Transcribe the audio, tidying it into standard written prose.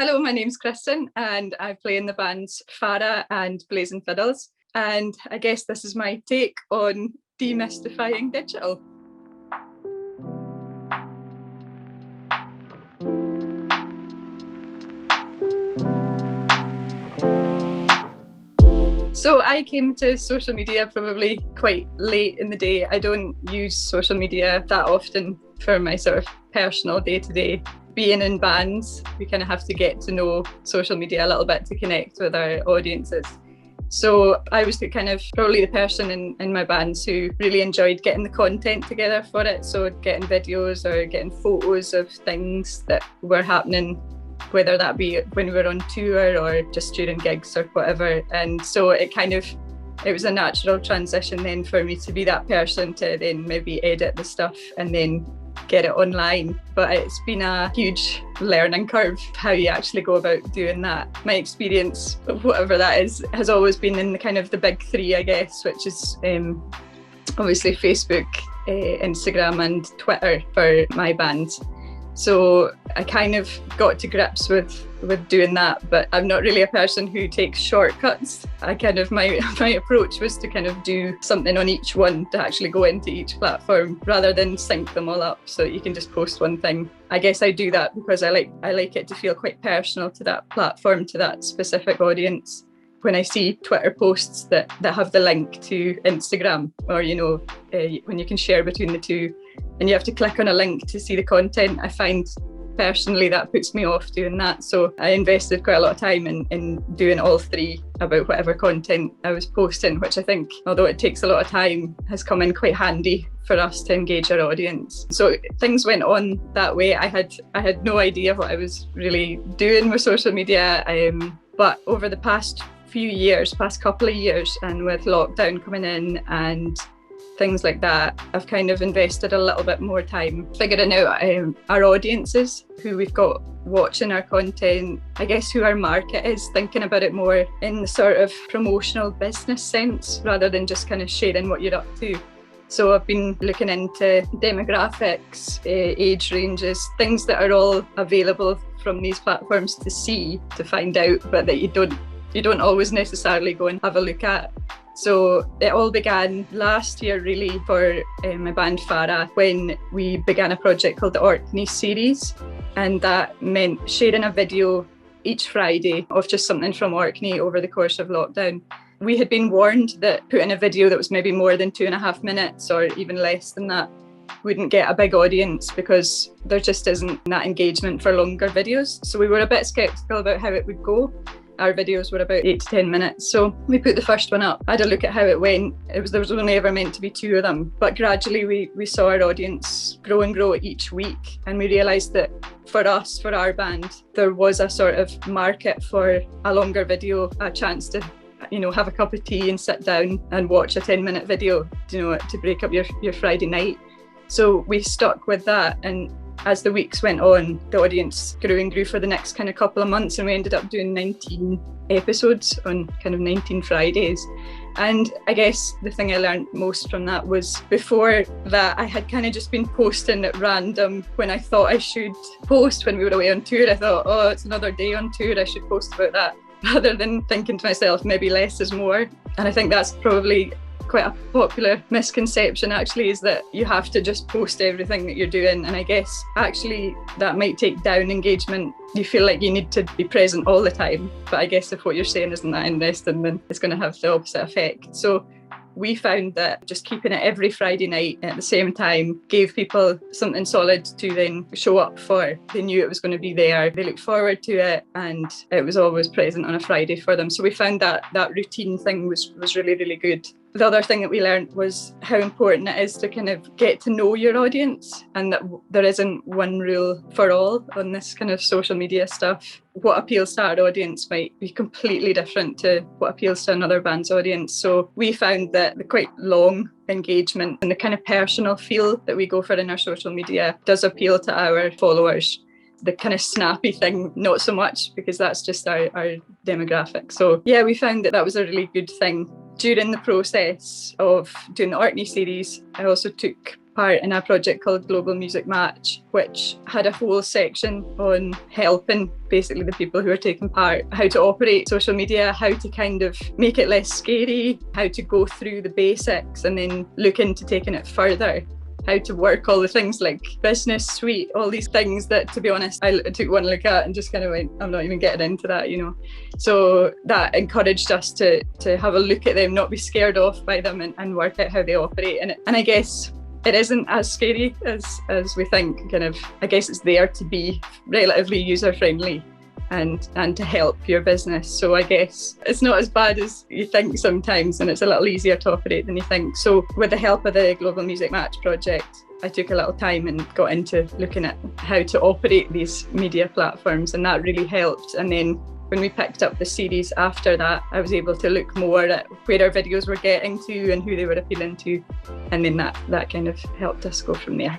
Hello, my name's Kristan and I play in the bands FARA and Blazin Fiddles. And I guess this is my take on demystifying digital. So I came to social media probably quite late in the day. I don't use social media that often for my sort of personal day-to-day. Being in bands, we kind of have to get to know social media a little bit to connect with our audiences. So I was probably the person in my bands who really enjoyed getting the content together for it. So getting videos or getting photos of things that were happening, whether that be when we were on tour or just during gigs or whatever. And so it was a natural transition then for me to be that person to then maybe edit the stuff and then get it online. But it's been a huge learning curve how you actually go about doing that. My experience, whatever that is, has always been in the big three, I guess, which is obviously Facebook, Instagram and Twitter for my band. So I kind of got to grips with doing that, but I'm not really a person who takes shortcuts. My approach was to do something on each one to actually go into each platform rather than sync them all up so you can just post one thing. I guess I do that because I like it to feel quite personal to that platform, to that specific audience. When I see Twitter posts that have the link to Instagram, or when you can share between the two and you have to click on a link to see the content, I find personally that puts me off doing that. So I invested quite a lot of time in doing all three about whatever content I was posting, which I think, although it takes a lot of time, has come in quite handy for us to engage our audience. So things went on that way. I had no idea what I was really doing with social media, but over the past couple of years, and with lockdown coming in and things like that, I've kind of invested a little bit more time figuring out our audiences, who we've got watching our content, I guess who our market is, thinking about it more in the sort of promotional business sense rather than just kind of sharing what you're up to. So I've been looking into demographics, age ranges, things that are all available from these platforms to see, to find out, but that you don't always necessarily go and have a look at. So it all began last year really for my band FARA, when we began a project called the Orkney series, and that meant sharing a video each Friday of just something from Orkney over the course of lockdown. We had been warned that putting a video that was maybe more than 2.5 minutes or even less than that wouldn't get a big audience because there just isn't that engagement for longer videos. So we were a bit sceptical about how it would go. Our videos were about 8 to 10 minutes. So we put the first one up. I had a look at how it went. There was only ever meant to be 2 of them. But gradually we saw our audience grow and grow each week. And we realised that for us, for our band, there was a sort of market for a longer video, a chance to have a cup of tea and sit down and watch a 10-minute video, to break up your Friday night. So we stuck with that, and as the weeks went on, the audience grew and grew for the next couple of months, and we ended up doing 19 episodes on 19 Fridays. And I guess the thing I learned most from that was, before that, I had just been posting at random when I thought I should post. When we were away on tour, I thought, oh, it's another day on tour, I should post about that, rather than thinking to myself, maybe less is more. And I think that's probably quite a popular misconception, actually, is that you have to just post everything that you're doing. And I guess actually that might take down engagement. You feel like you need to be present all the time. But I guess if what you're saying isn't that investing, then it's going to have the opposite effect. So we found that just keeping it every Friday night at the same time gave people something solid to then show up for. They knew it was going to be there, they looked forward to it, and it was always present on a Friday for them. So we found that routine thing was really, really good. The other thing that we learned was how important it is to get to know your audience, and that there isn't one rule for all on this social media stuff. What appeals to our audience might be completely different to what appeals to another band's audience. So we found that the quite long engagement and the personal feel that we go for in our social media does appeal to our followers. The snappy thing, not so much, because that's just our demographic. So yeah, we found that was a really good thing. During the process of doing the Orkney series, I also took part in a project called Global Music Match, which had a whole section on helping basically the people who are taking part, how to operate social media, how to kind of make it less scary, how to go through the basics and then look into taking it further, how to work all the things like business suite, all these things that, to be honest, I took one look at and just kind of went, I'm not even getting into that, So that encouraged us to have a look at them, not be scared off by them and work out how they operate. And I guess it isn't as scary as we think. I guess it's there to be relatively user-friendly and to help your business. So I guess it's not as bad as you think sometimes, and it's a little easier to operate than you think. So with the help of the Global Music Match project, I took a little time and got into looking at how to operate these media platforms, and that really helped. And then when we picked up the series after that, I was able to look more at where our videos were getting to and who they were appealing to. And then that kind of helped us go from there.